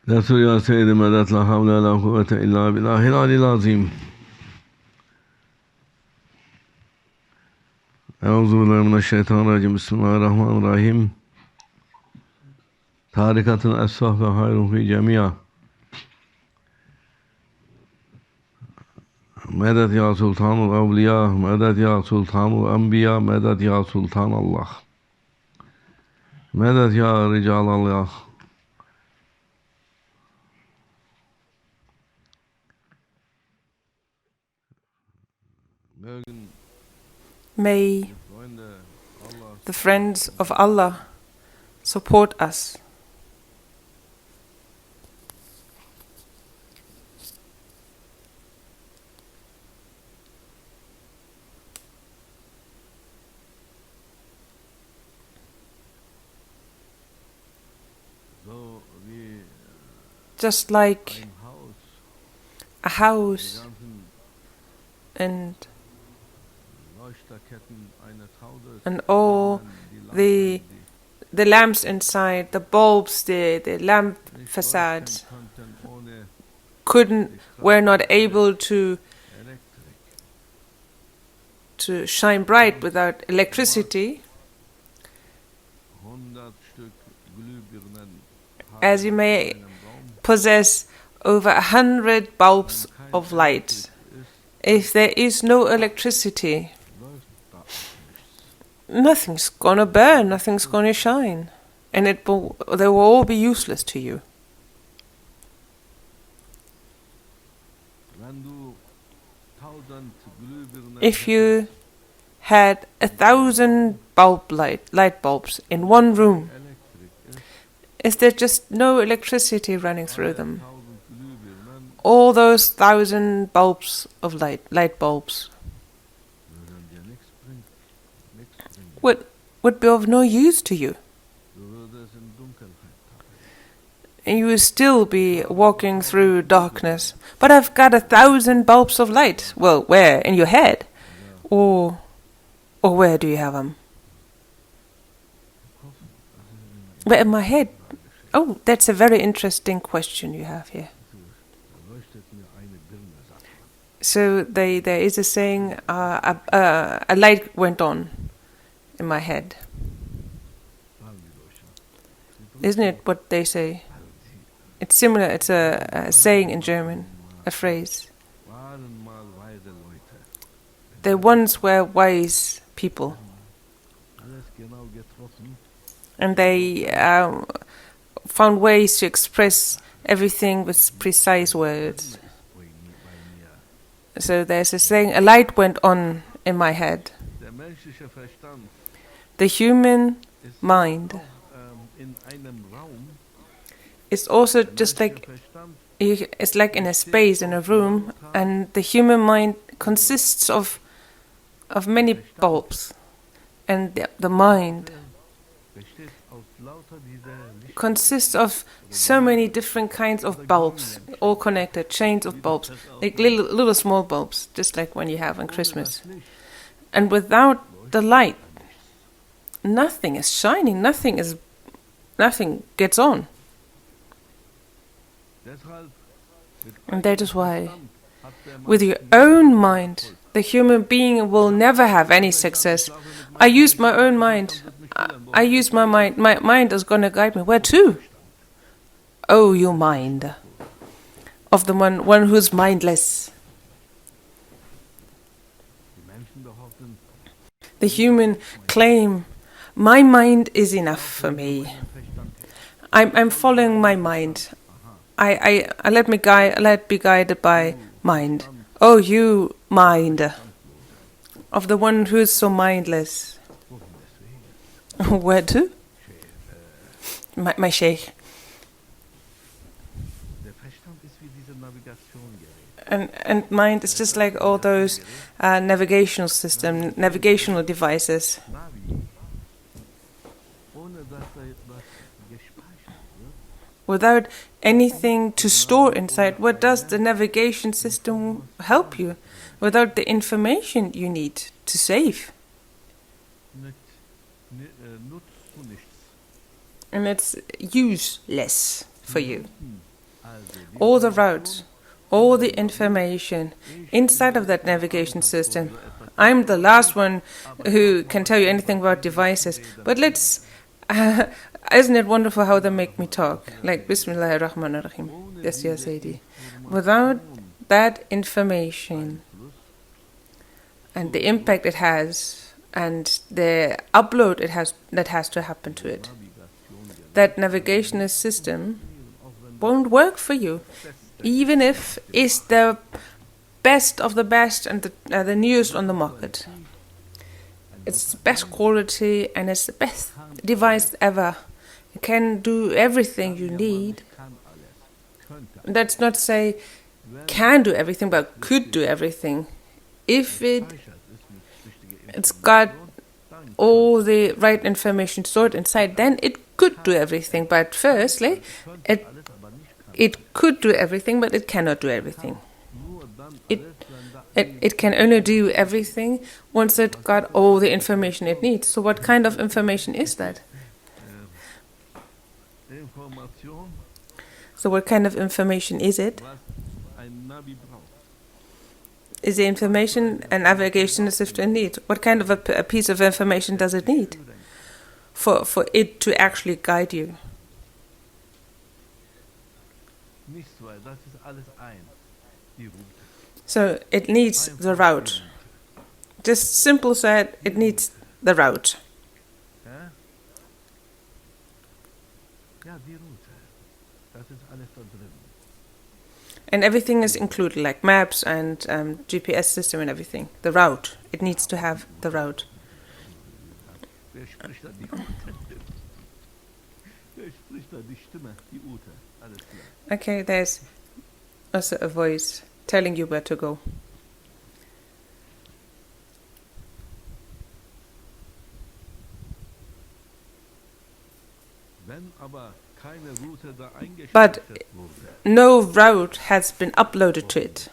Resul ya Seyyidi medet la havle la kuvvete illa billahil alil azim. Euzubillahimineşşeytanirracim. Bismillahirrahmanirrahim. Tarikatın esvah ve hayrun fi cemiya. Medet ya Sultanul Evliya, medet ya Sultanul Enbiya, medet ya Sultanallah. Medet ya Ricalallah. May the friends of Allah support us. Just like a house and all the lamps inside, the bulbs, the lamp facades were not able to shine bright without electricity. As you may possess over 100 bulbs of light, if there is no electricity, nothing's gonna burn, nothing's gonna shine, and they will all be useless to you. If you had 1,000 light bulbs in one room, is there just no electricity running through them? All those 1,000 bulbs of light bulbs would be of no use to you. And you will still be walking through darkness. But I've got 1,000 bulbs of light. Well, where? In your head? Or where do you have them? Where in my head? Oh, that's a very interesting question you have here. So there is a saying, a light went on in my head. Isn't it what they say? It's similar, it's a saying in German, a phrase. There once were wise people, and they found ways to express everything with precise words. So there's a saying, a light went on in my head. The human mind is also just like, it's like in a space, in a room, and the human mind consists of many bulbs, and the mind consists of so many different kinds of bulbs, all connected, chains of bulbs, like little small bulbs, just like when you have on Christmas. And without the light, nothing is shining, nothing gets on. And that is why, with your own mind, the human being will never have any success. I use my own mind. I use my mind. My mind is going to guide me. Where to? Oh, your mind. Of the one who's mindless. The human claim, my mind is enough for me. I'm following my mind. I let be guided by mind. Oh, you mind. Of the one who is so mindless. Where to? My Sheikh. And mind is just like all those navigational devices. Without anything to store inside, what does the navigation system help you? Without the information you need to save. And it's useless for you. all the routes, all the information inside of that navigation system. I'm the last one who can tell you anything about devices, but let's... isn't it wonderful how they make me talk? Like, Bismillahir Rahmanir Rahim. Yes, Ya Sayyidi. Without that information and the impact it has and the upload it has that has to happen to it, that navigational system won't work for you, even if it's the best of the best and the newest on the market. It's the best quality and it's the best device ever. It can do everything you need. That's not to say can do everything, but could do everything. If it's got all the right information stored inside, then it could do everything. But firstly, it could do everything, but it cannot do everything. It can only do everything once it got all the information it needs. So what kind of information is that? So what kind of information is it? Is the information a navigation system needs? What kind of a piece of information does it need for it to actually guide you? So it needs the route. Just simple said, it needs the route. And everything is included, like maps and GPS system and everything. The route. It needs to have the route. Okay, there's also a voice telling you where to go. But no route has been uploaded to it.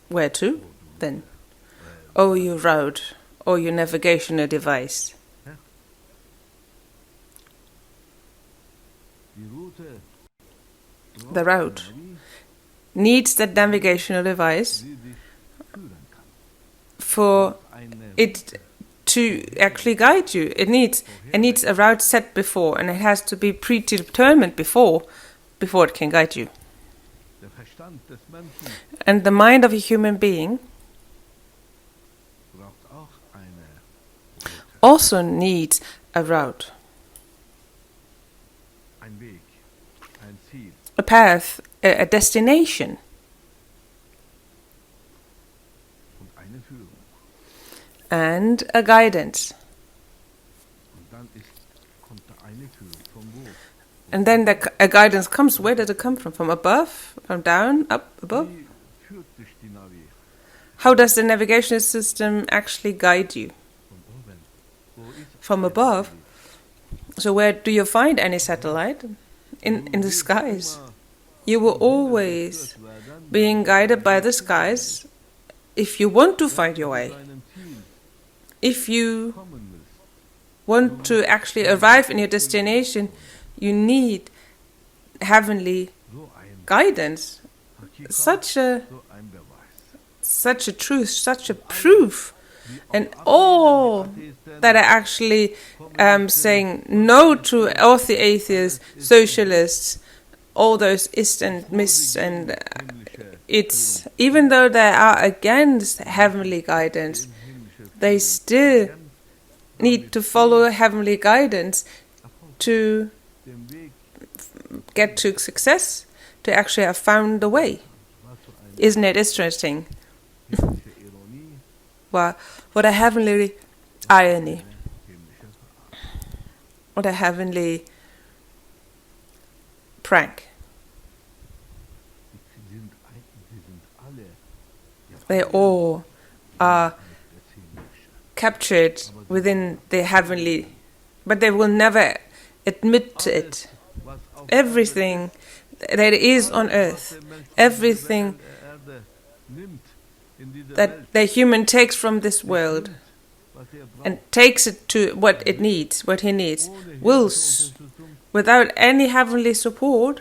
Where to, then? Oh, your route, or your navigational device. The route needs that navigational device for it to actually guide you. It needs a route set before, and it has to be predetermined before it can guide you. And the mind of a human being also needs a route, a path, a destination. And a guidance. And then a guidance comes. Where did it come from? From above? From down? Up? Above? How does the navigation system actually guide you? From above. So where do you find any satellite? In the skies. You were always being guided by the skies if you want to find your way. If you want to actually arrive in your destination, you need heavenly guidance. Such a truth, such a proof. And all that are actually saying no to all the atheists, socialists, all those ists and mists, and it's even though they are against heavenly guidance, they still need to follow heavenly guidance to get to success, to actually have found the way. Isn't it interesting? Wow, what a heavenly irony. What a heavenly prank. They all are captured within the heavenly, but they will never admit to it. Everything that is on earth, everything that the human takes from this world and takes it to what it needs, what he needs, will, without any heavenly support,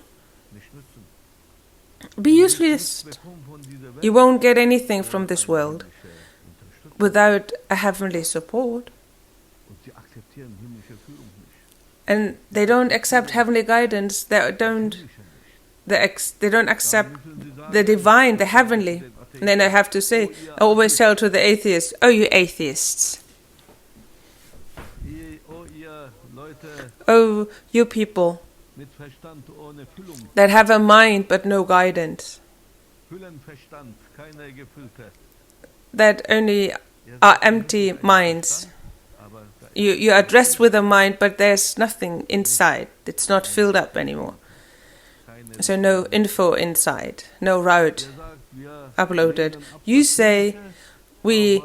Be useless. You won't get anything from this world without a heavenly support. And they don't accept heavenly guidance. They don't accept the divine, the heavenly. And then I have to say, I always tell to the atheists, oh, you atheists. Oh, you people that have a mind but no guidance, that only are empty minds. You are dressed with a mind, but there's nothing inside. It's not filled up anymore. So no info inside, no route uploaded. You say we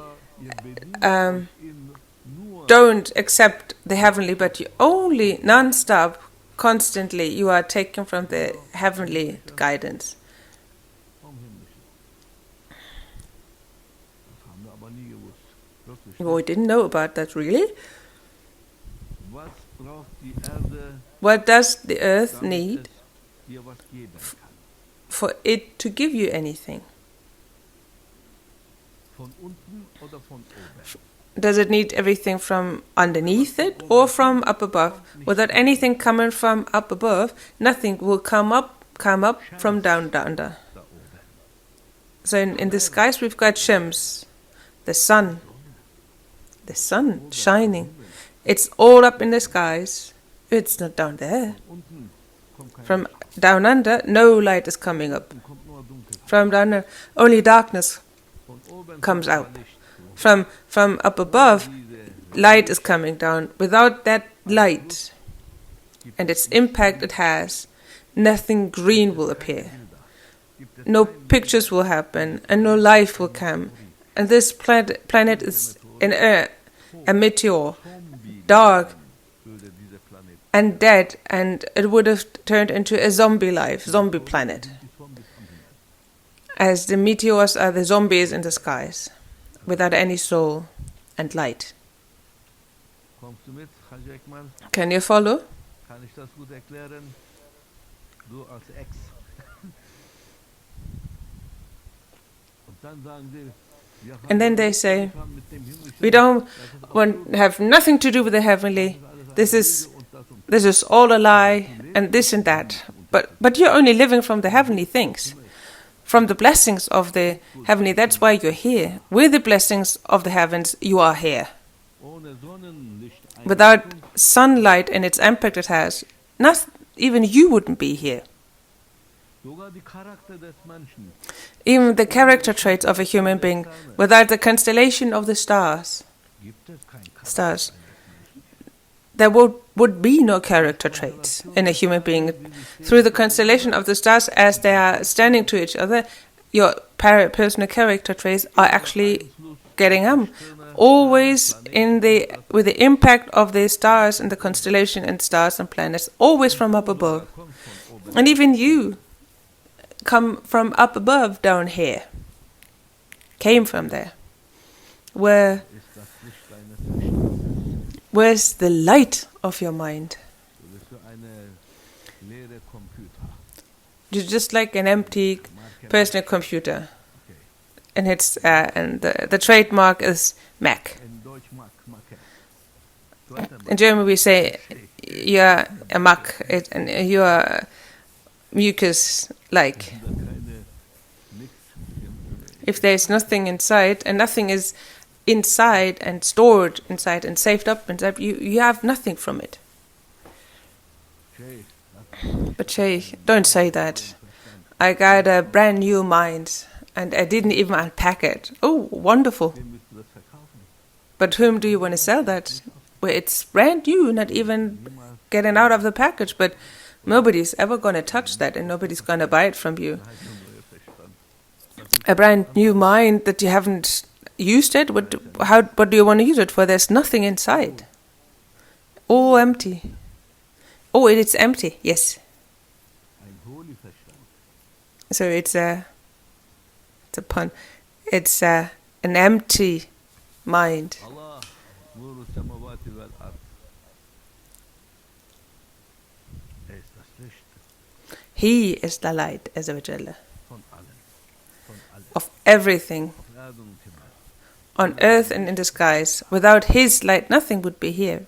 don't accept the heavenly, but you only non-stop, constantly, you are taken from the heavenly guidance. Well, we didn't know about that, really. What does the earth need for it to give you anything? Does it need everything from underneath it or from up above? Without anything coming from up above, nothing will come up from down under. So in the skies we've got Shems, the sun shining. It's all up in the skies. It's not down there. From down under, no light is coming up. From down under, only darkness comes out. From up above, light is coming down. Without that light and its impact it has, nothing green will appear. No pictures will happen and no life will come. And this planet is a meteor, dark and dead, and it would have turned into a zombie planet. As the meteors are the zombies in the skies, without any soul and light. Can you follow? And then they say, we don't have nothing to do with the heavenly. This is all a lie, and this and that. But you're only living from the heavenly things, from the blessings of the heavenly. That's why you're here. With the blessings of the heavens, you are here. Without sunlight and its impact it has, not even you wouldn't be here. Even the character traits of a human being, without the constellation of the stars, there would be no character traits in a human being. Through the constellation of the stars, as they are standing to each other, your personal character traits are actually getting always with the impact of the stars and the constellation and stars and planets, always from up above. And even you come from up above down here, came from there. Where's the light of your mind? You're just like an empty personal computer, and it's and the trademark is Mac. In German we say you're a Mac, and you're mucus-like. If there's nothing inside, and nothing is inside and stored inside and saved up inside, you have nothing from it. But Sheikh, don't say that. I got a brand new mind and I didn't even unpack it. Oh, wonderful. But whom do you want to sell that? Well, it's brand new, not even getting out of the package, but nobody's ever going to touch that and nobody's going to buy it from you. A brand new mind that you haven't used it, what do you want to use it for? There's nothing inside. All empty. Oh, it's empty, yes. So it's a pun. It's an empty mind. He is the light, Azza wa Jalla. everything on earth and in the skies. Without his light, nothing would be here.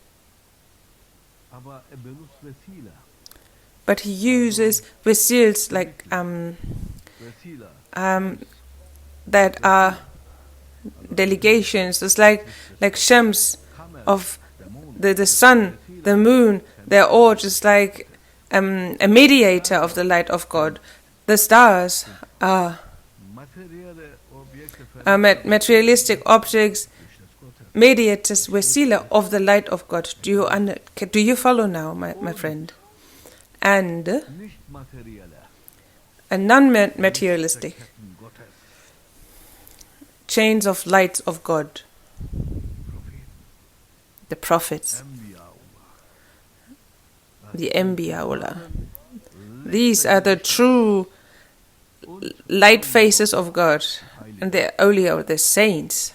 But he uses vesils like that are delegations. It's like Shams of the sun, the moon. They're all just like a mediator of the light of God. The stars are materialistic objects, mediators, vesila of the light of God. Do you follow now, my friend? And a non-materialistic chains of lights of God, the prophets, the Anbiyaullah. These are the true light faces of God, and they're awliya, the saints.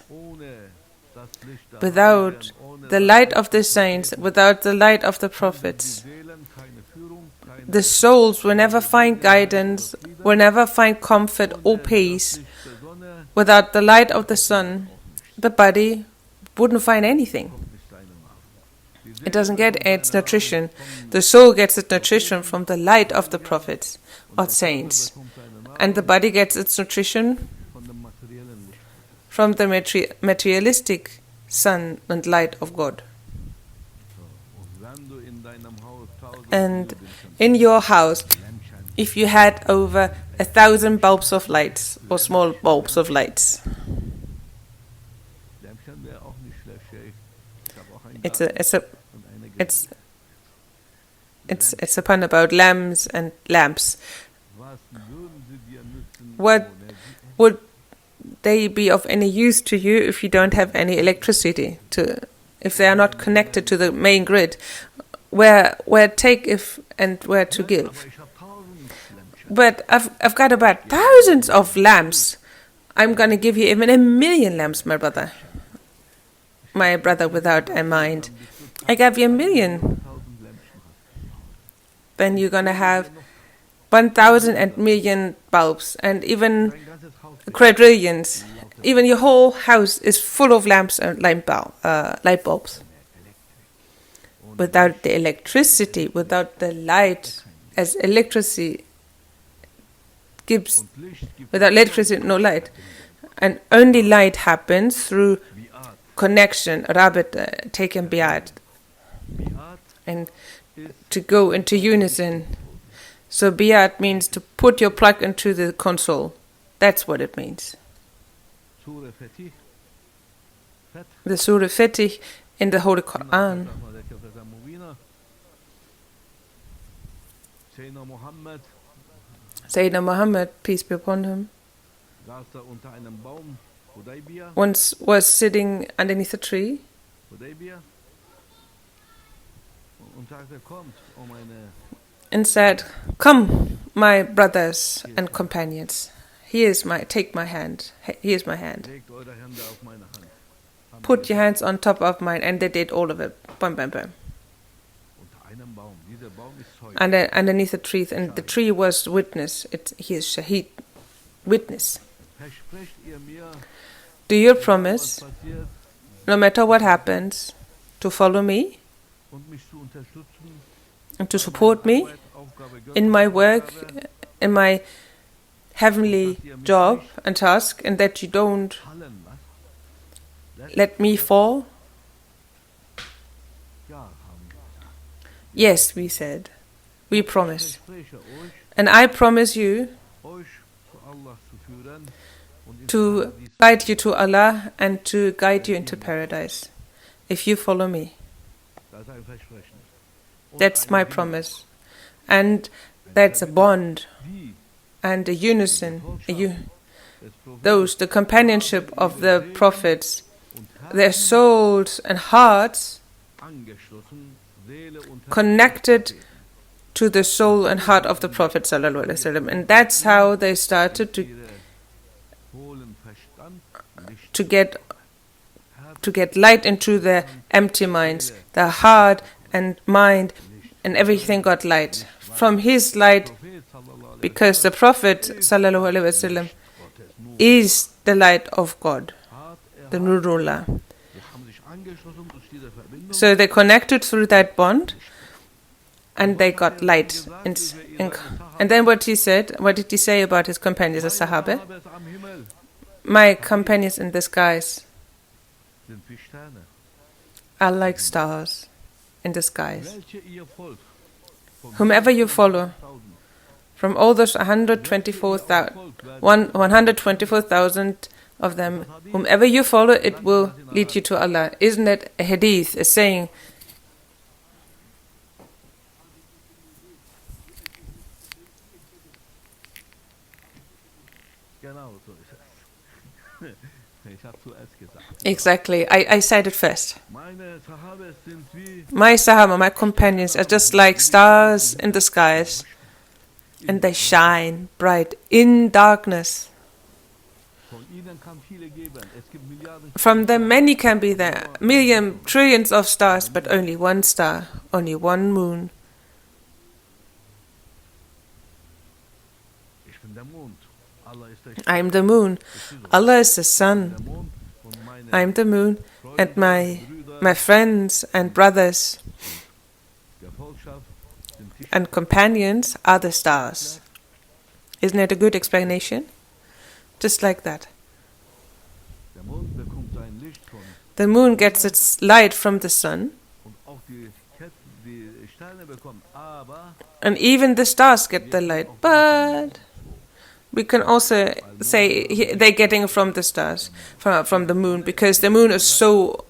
Without the light of the saints, without the light of the prophets, the souls will never find guidance, will never find comfort or peace. Without the light of the sun, the body wouldn't find anything. It doesn't get its nutrition. The soul gets its nutrition from the light of the prophets or saints. And the body gets its nutrition from the materialistic sun and light of God. And in your house, if you had over 1,000 bulbs of lights or small bulbs of lights, it's a pun about lamps and lamps. What would they be of any use to you if you don't have any electricity? If they are not connected to the main grid, where take if and where to give? But I've got about thousands of lamps. I'm going to give you even 1,000,000 lamps, my brother. My brother without a mind. I gave you 1,000,000. Then you're going to have 1,000 and million bulbs and even quadrillions. Even your whole house is full of lamps and light bulbs. Without the electricity, without the light, as electricity gives, without electricity, no light. And only light happens through connection, rabit, taken biat, and to go into unison. So biat means to put your plug into the console. That's what it means. The Surah Fatih in the Holy Quran. Sayyidina Muhammad, peace be upon him, once was sitting underneath a tree and said, "Come, my brothers and companions, take my hand, here's my hand. Put your hands on top of mine," and they did all of it. Bam, bam, bam. And underneath the tree, and the tree was witness. He is Shaheed, witness. Do you promise, no matter what happens, to follow me and to support me in my work, in my heavenly job and task, and that you don't let me fall? Yes, we said. We promise. And I promise you to guide you to Allah and to guide you into paradise if you follow me. That's my promise. And that's a bond and a unison. The companionship of the prophets, their souls and hearts connected to the soul and heart of the Prophet ﷺ. And that's how they started to get light into their empty minds. Their heart and mind and everything got light. From his light, because the Prophet ﷺ is the light of God, the Nurullah. So they connected through that bond, and they got light. And then what did he say about his companions, the Sahaba? My companions in the skies are like stars in the skies. Whomever you follow, from all those 124,000 of them, whomever you follow, it will lead you to Allah. Isn't that a hadith, a saying? Exactly, I said it first. My Sahaba, my companions, are just like stars in the skies, and they shine bright in darkness. From them many can be there, trillions of stars, but only one star, only one moon. I am the moon. Allah is the sun. I am the moon, and my friends and brothers and companions are the stars. Isn't it a good explanation? Just like that. The moon gets its light from the sun, and even the stars get the light, but we can also say they're getting from the stars, from the moon, because the moon is so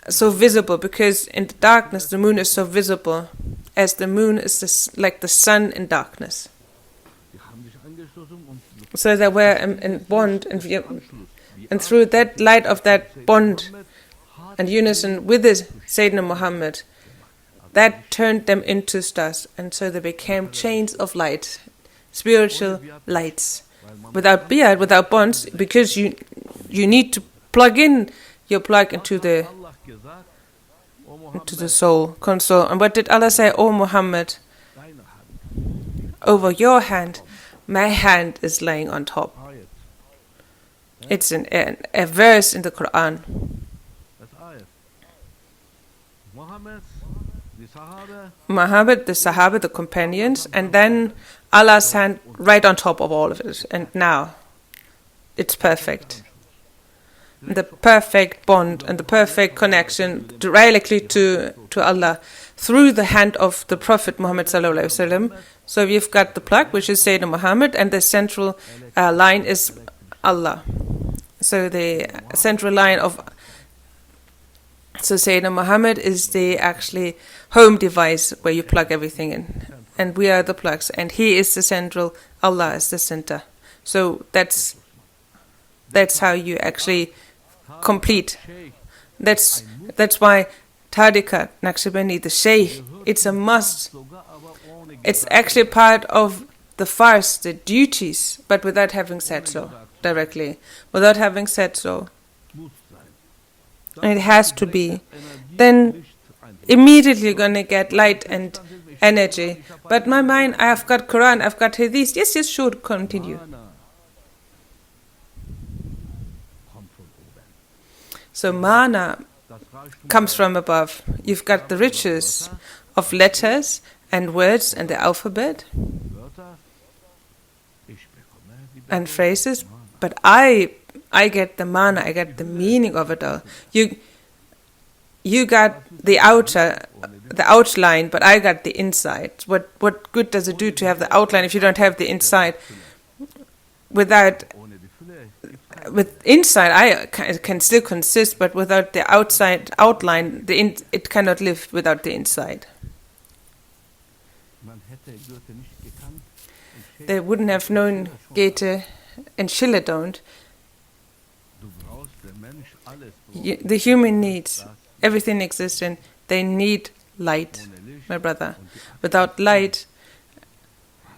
visible, because in the darkness the moon is so visible, as the moon is like the sun in darkness. So they were in bond, and through that light of that bond and unison with the Sayyidina Muhammad, that turned them into stars, and so they became chains of light, spiritual lights, without biyad, without bonds, because you need to plug into the soul console. And what did Allah say? O Muhammad, over your hand, my hand is laying on top. It's a verse in the Quran. Muhammad, the Sahaba, the companions, and then Allah's hand right on top of all of it. And now it's perfect. The perfect bond and the perfect connection directly to Allah through the hand of the Prophet Muhammad sallallahu alaihi wasallam. So we've got the plug, which is Sayyidina Muhammad, and the central line is Allah. So the central line of Sayyidina Muhammad is the actually home device where you plug everything in, and we are the plugs, and he is the central, Allah is the center. So that's how you actually complete. That's why Tariqat, Naqshbandi, the Sheikh, it's a must. It's actually part of the fars, the duties, but without having said so directly, without having said so. It has to be. Then immediately you're going to get light and energy. But my mind, I have got Quran, I've got Hadith. Yes, sure, continue. So mana comes from above. You've got the riches of letters and words and the alphabet and phrases, but I get the mana, I get the meaning of it all. You got the outline, but I got the inside. What good does it do to have the outline if you don't have the inside? With inside, it can still consist, but without the outside outline, it cannot live without the inside. They wouldn't have known Goethe, and Schiller don't. The human needs everything existent. They need light, my brother. Without light,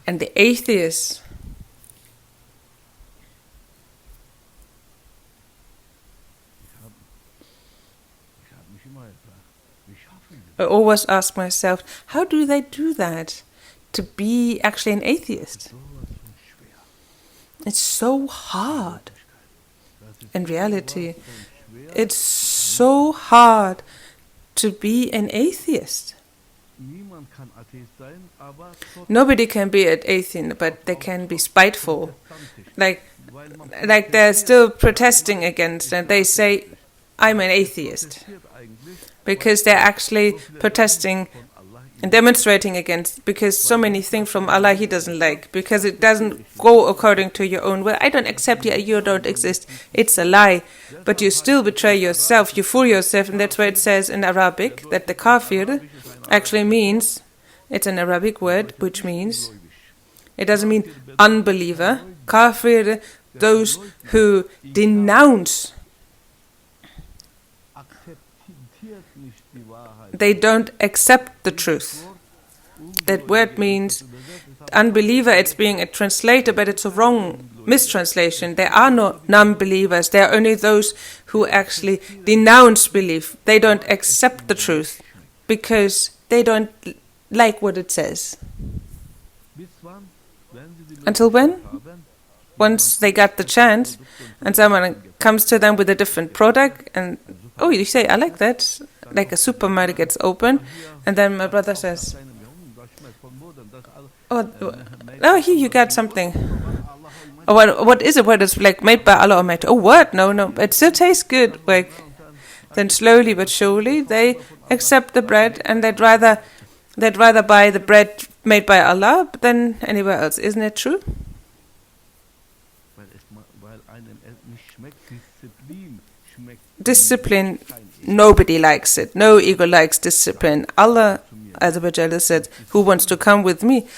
and the atheists, I always ask myself, how do they do that? To be actually an atheist. It's so hard. in reality, it's so hard to be an atheist. Nobody can be an atheist, but they can be spiteful. Like they're still protesting against, and they say, I'm an atheist. Because they're actually protesting and demonstrating against, because so many things from Allah He doesn't like, because it doesn't go according to your own will. I don't accept you, you don't exist. It's a lie. But you still betray yourself, you fool yourself, and that's why it says in Arabic that the kafir actually means, it's an Arabic word, which means, it doesn't mean unbeliever. Kafir, those who denounce. They don't accept the truth. That word means unbeliever, it's being a translator, but it's a wrong mistranslation. There are no non-believers. There are only those who actually denounce belief. They don't accept the truth because they don't like what it says. Until when? Once they got the chance and someone comes to them with a different product and, oh, you say, I like that. Like a supermarket gets open, and then my brother says, oh, here you got something. Oh, what is it? What is like made by Allah Almighty? Oh, what? No, it still tastes good. Like, then slowly but surely they accept the bread, and they'd rather buy the bread made by Allah than anywhere else. Isn't it true? Discipline. Nobody likes it. No ego likes discipline. Allah Azza said, who wants to come with me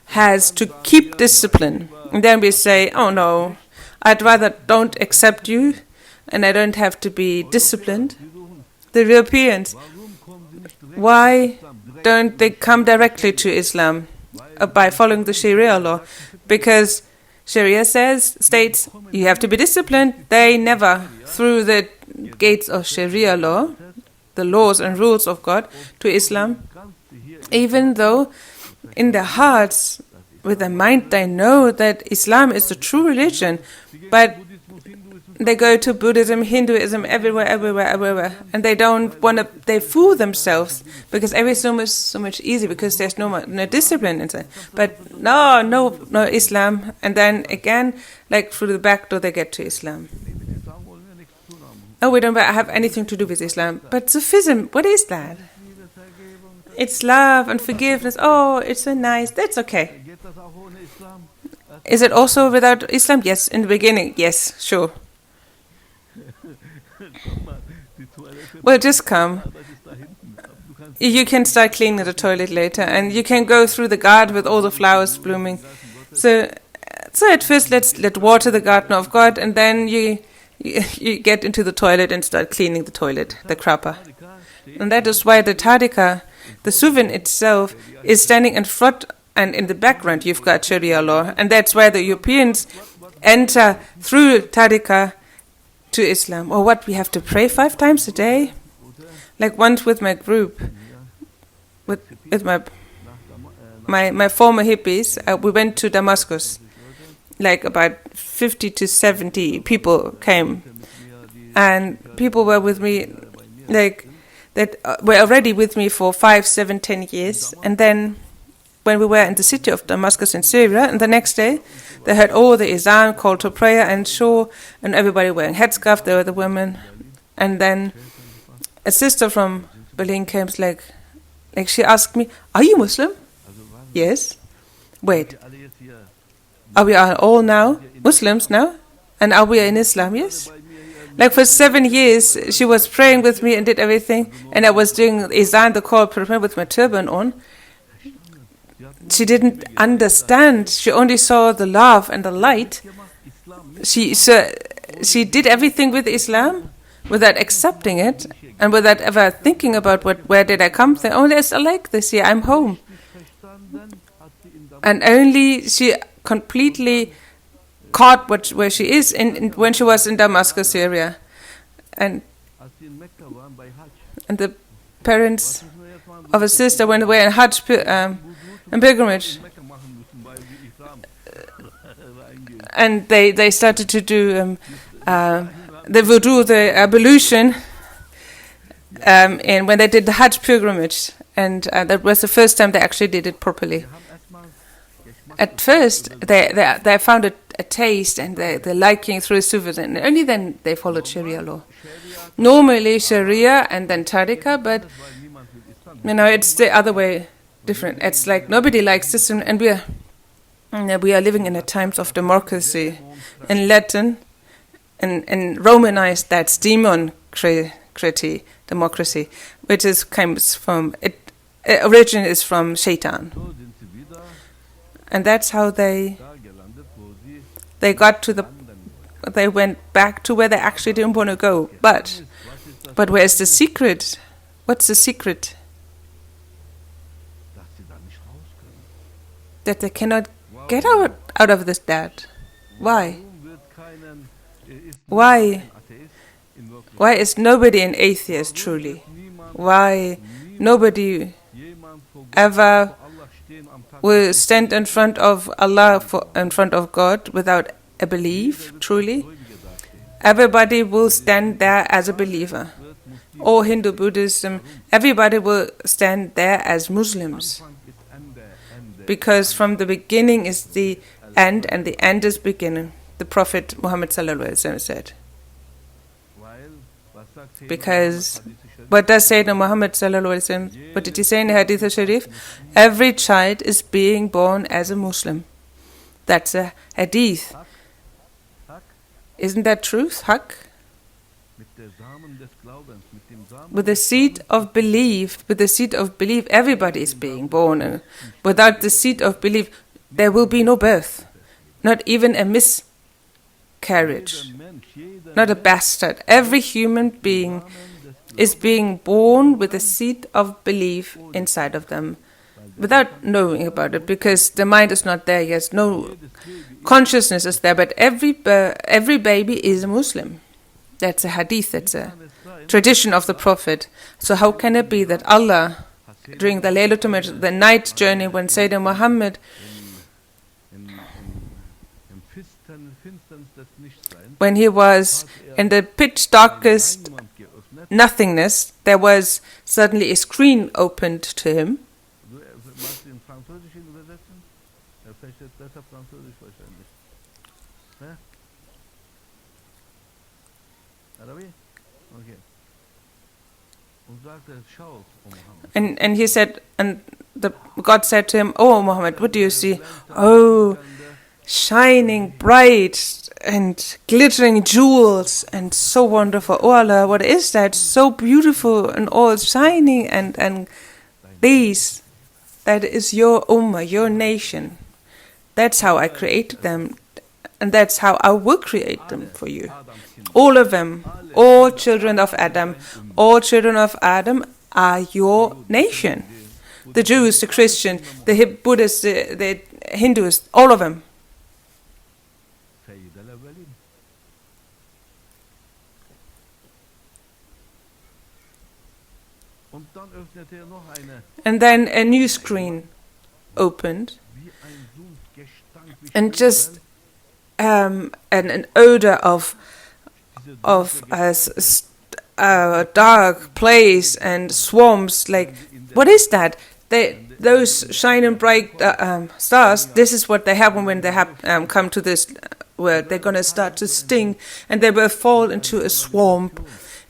has to keep discipline. And then we say, oh no, I'd rather don't accept you and I don't have to be disciplined. The Europeans, why don't they come directly to Islam by following the Sharia law? Because Sharia states you have to be disciplined. They never, through the gates of Sharia law, the laws and rules of God, to Islam, even though in their hearts, with their mind, they know that Islam is the true religion, but they go to Buddhism, Hinduism, everywhere, and they don't want to. They fool themselves because everything is so much easier because there's no discipline inside. But no Islam, and then again, like through the back door, they get to Islam. Oh, we don't have anything to do with Islam. But Sufism, what is that? It's love and forgiveness. Oh, it's so nice. That's okay. Is it also without Islam? Yes, in the beginning. Yes, sure. Well, just come. You can start cleaning the toilet later, and you can go through the garden with all the flowers blooming. So at first, let's water the garden of God, and then you get into the toilet and start cleaning the toilet, the crapper. And that is why the Tadika, the Sufin itself, is standing in front, and in the background you've got Sharia law. And that's why the Europeans enter through Tadika to Islam. Or what, we have to pray 5 times a day? Like once with my group, with my former hippies, we went to Damascus. Like about 50 to 70 people came, and people were with me, like that were already with me for 5, 7, 10 years. And then when we were in the city of Damascus in Syria, and the next day they heard all the Azan, call to prayer, and everybody wearing headscarf. There were the women, and then a sister from Berlin came, like she asked me, "Are you Muslim?" Yes. Wait. Are we all now Muslims now? And are we in Islam? Yes. Like for 7 years, she was praying with me and did everything. And I was doing Izan, the call prayer, with my turban on. She didn't understand. She only saw the love and the light. She did everything with Islam without accepting it and without ever thinking about where did I come from. Oh, yes, I like this here. I'm home. And only she completely caught where she is when she was in Damascus, Syria. And the parents of a sister went away in Hajj and pilgrimage. And they started to do they will do the ablution and when they did the Hajj pilgrimage, and that was the first time they actually did it properly. At first, they found a taste and the liking through Sufism, and only then they followed Sharia law. Normally Sharia and then Tariqa, but it's the other way different. It's like nobody likes this, and we are living in a times of democracy. In Latin, and Romanized, that's democracy, which comes from it. Origin is from Shaitan, and that's how they got to they went back to where they actually didn't want to go. But where's the secret? What's the secret? That they cannot get out of this debt. Why? Why is nobody an atheist truly? Why nobody ever will stand in front of Allah, in front of God, without a belief truly? Everybody will stand there as a believer. Or Hindu, Buddhism, everybody will stand there as Muslims. Because from the beginning is the end, and the end is beginning. The Prophet Muhammad said. Because what does Sayyidina Muhammad ﷺ, what did he say in the Hadith Sharif? Every child is being born as a Muslim. That's a Hadith. Isn't that truth? Haq? With the seed of belief, everybody is being born. And without the seed of belief, there will be no birth. Not even a miscarriage. Not a bastard. Every human being is being born with a seed of belief inside of them, without knowing about it, because the mind is not there yet. No consciousness is there, but every baby is a Muslim. That's a hadith, that's a tradition of the Prophet. So how can it be that Allah, during the Laylatul Qadr, the night journey, when Sayyidina Muhammad, when he was in the pitch darkest nothingness, there was suddenly a screen opened to him. And he said, and God said to him, "Oh Muhammad, what do you see?" "Oh, shining bright and glittering jewels, and so wonderful. Oh Allah, what is that? So beautiful and all shining, and these, that is your ummah, your nation. That's how I created them, and that's how I will create them for you. All of them, all children of Adam are your nation. The Jews, the Christian, the Buddhists, the Hindus, all of them." And then a new screen opened, and just an odor of a dark place and swamps. Like, what is that? Those shining bright stars. This is what they happen when they have come to this world. They're gonna start to sting, and they will fall into a swamp,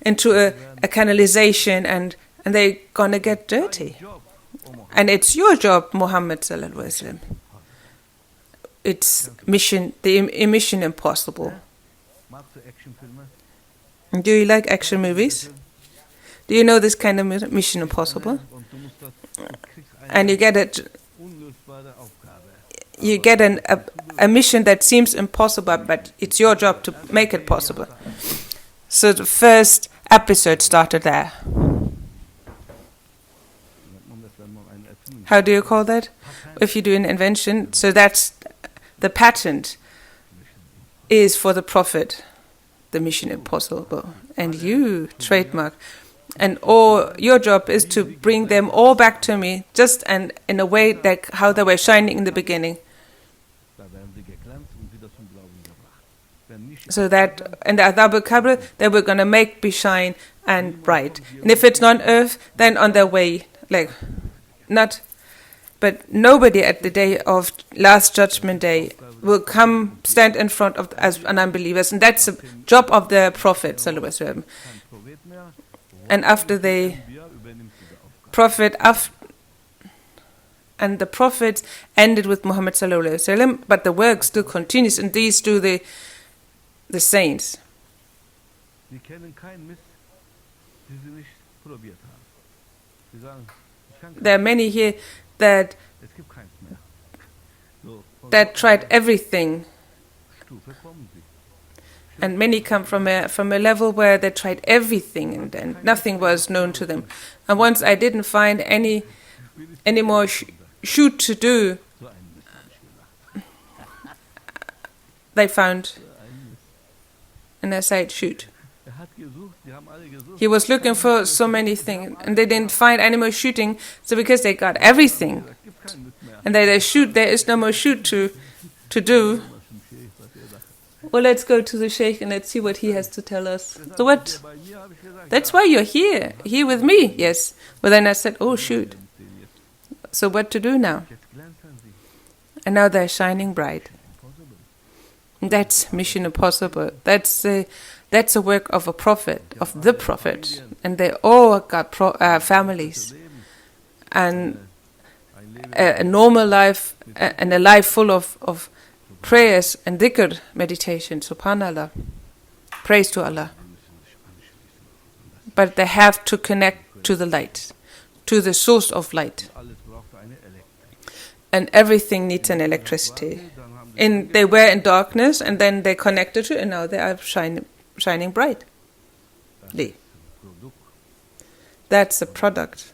into a canalization, and they're gonna get dirty. And it's your job, Muhammad sallallahu alaihi wasallam. It's mission impossible. Do you like action movies? Do you know this kind of Mission Impossible? And you get a mission that seems impossible, but it's your job to make it possible. So the first episode started there. How do you call that? If you do an invention, so that's the patent is for the Prophet, the Mission Impossible, and you trademark, and all your job is to bring them all back to me, just and in a way that how they were shining in the beginning. So that in the Adab al-Qabr, they were going to make be shine and bright. And if it's not earth, then on their way, like, not, but nobody at the day of Last Judgment Day will come stand in front of as an unbelievers, and that's the job of the Prophet sallallahu alaihi wasallam. And after the Prophet, and the prophets ended with Muhammad sallallahu alaihi wasallam, but the work still continues, and these do the saints. There are many here that tried everything, and many come from a level where they tried everything and nothing was known to them. And once I didn't find any more shoot to do, they found an aside shoot. He was looking for so many things, and they didn't find any more shooting. So because they got everything, and they shoot, there is no more shoot to do. Well, let's go to the Sheikh and let's see what he has to tell us. So what? That's why you're here with me. Yes. Well, then I said, oh shoot. So what to do now? And now they're shining bright. And that's mission impossible. That's a work of a prophet, of the prophet, and they all got families, and a normal life, and a life full of prayers and dhikr, meditation, subhanallah, praise to Allah. But they have to connect to the light, to the source of light, and everything needs an electricity. And they were in darkness, and then they connected to it, and now they are shining bright. That's the product.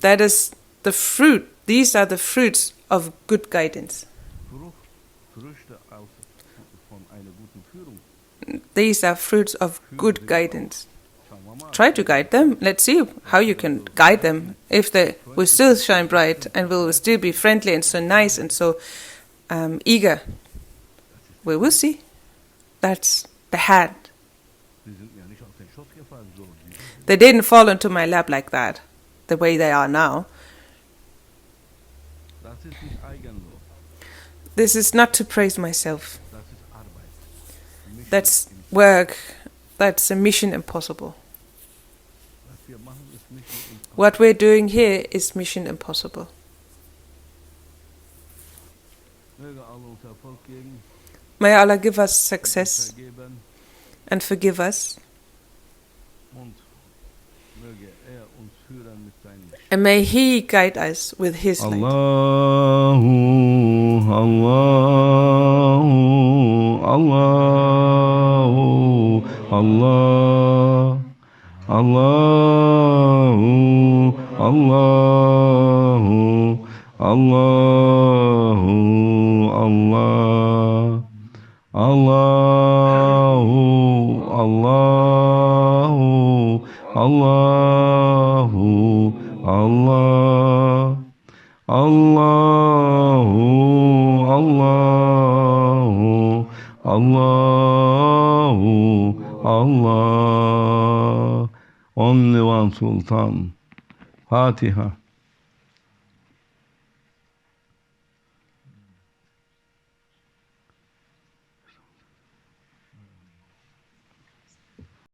That is the fruit. These are the fruits of good guidance. These are fruits of good guidance. Try to guide them. Let's see how you can guide them. If they will still shine bright and will still be friendly and so nice and so eager, we will see. That's the hand. They didn't fall into my lap like that, the way they are now. This is not to praise myself. That's work. That's a mission impossible. What we're doing here is mission impossible. May Allah give us success and forgive us. And may He guide us with His light. Allahu, Allahu, Allahu, Allah, Allahu, Allahu, Allahu, Allah, Allahu, Allahu, Allahu, Allah, Allahu, Allahu, Allahu, Allah. Only one Sultan. Fatiha.